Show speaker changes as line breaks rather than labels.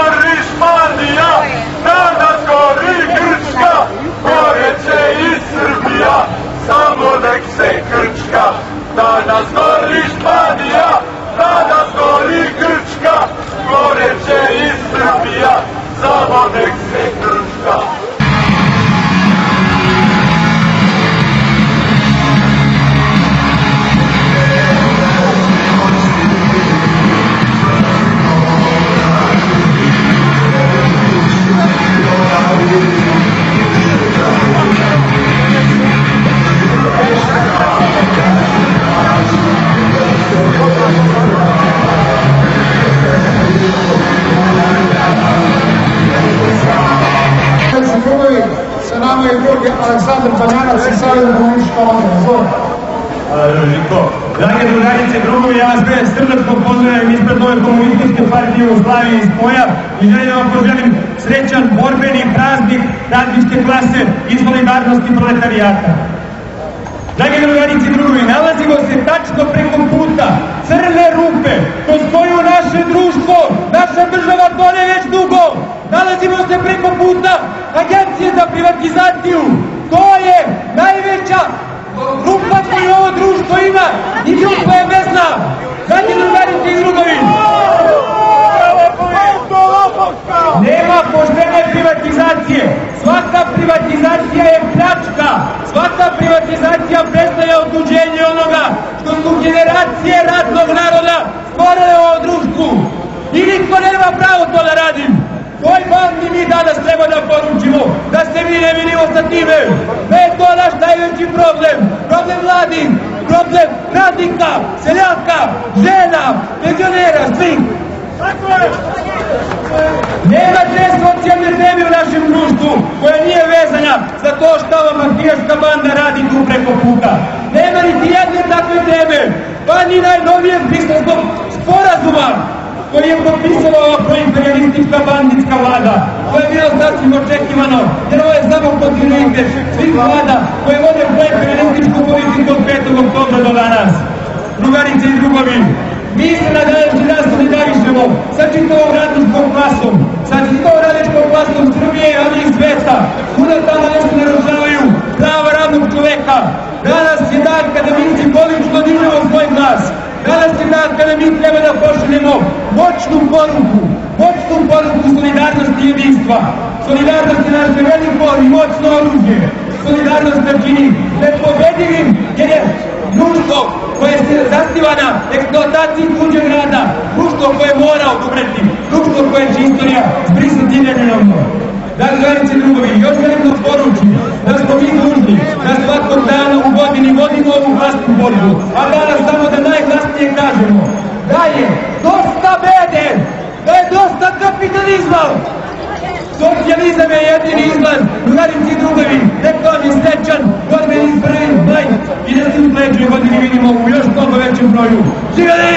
gori Španija, da nas gori Grčka, gore će i Srbija, samo nek se krčka. Da nas gori Španija, da nas gori Grčka, gore će i Srbija, samo nek se krčka.
Sa nama je drugi Aleksandar Banjanac i Savjeza komunistička vlada.
Hvala, Žiko. Drage drugarice i drugovi, ja vas sve srdačno pozdravljam ispred nove komunističke partije Jugoslavije iz Poja i želim da vam poželim srećan borbeni praznik radničke klase i solidarnosti proletarijata. Drage drugarice i drugovi, nalazimo se tačno preko puta crne rupe kroz koju naše društvo, naša država tone već dugo. Nalazimo se preko puta Agencije za privatizaciju. To je najveća rupa koju ovo društvo ima i društvo je bez dna. Dragi drugarice i drugovi, nema poštene privatizacije. Svaka privatizacija je pljačka. Svaka privatizacija predstavlja otuđenje onoga što su generacije radnog naroda stvorile u ovom društvu. I niko nema pravo to da radi. Toj bandi mi danas treba da poručimo da se mi ne vidimo sa time. Da je to naš najveći problem. Problem mladih, problem radnika, seljaka, žena, penzionera, svih. Nema te socijalne teme u našem društvu koja nije vezana za to šta ova mafijaška banda radi tu preko puta. Nema niti jedne takve teme, pa ni najnovijeg briselskog sporazuma koji je potpisala ova proimperialistička banditska vlada. To je bilo sasvim očekivano, jer ovo je samo kontinuitet svih vlada koje vode proimperialističku politiku od 5. oktobra do danas. Drugarice i drugovi, mi se na današnji dan solidarišemo sa čitavom radničkom klasom, sa čitavom radničkom klasom Srbije, ali i sveta. Kuda tamo nešto narušavaju prava radnog čoveka. Danas je dan kada mi simbolično dižemo svoj glas. Danas je dan kada mi treba da pošaljemo moćnu poruku solidarnosti i jedinstva. Solidarnost je naše veliko i moćno oružje. Solidarnost se čini nepobedivim jer je društvo koje se zasniva na eksploataciji tuđeg rada, društvo koje mora odubreti, društvo koje će istorija zbrisati neminovno. Dragarice i drugovi, još želim da poručim da smo mi dužni da svakog dana u godini vodimo ovu glasnu borbu, a danas samo da najglasnije kažemo da je dosta bede, da je dosta kapitalizma. Socijalizam je jedini izlaz. Drugarice i drugovi, rekao mi srećan borbeni prvi maj i da se u sledećoj godini vidimo u još mnogo većem broju. Živjeli!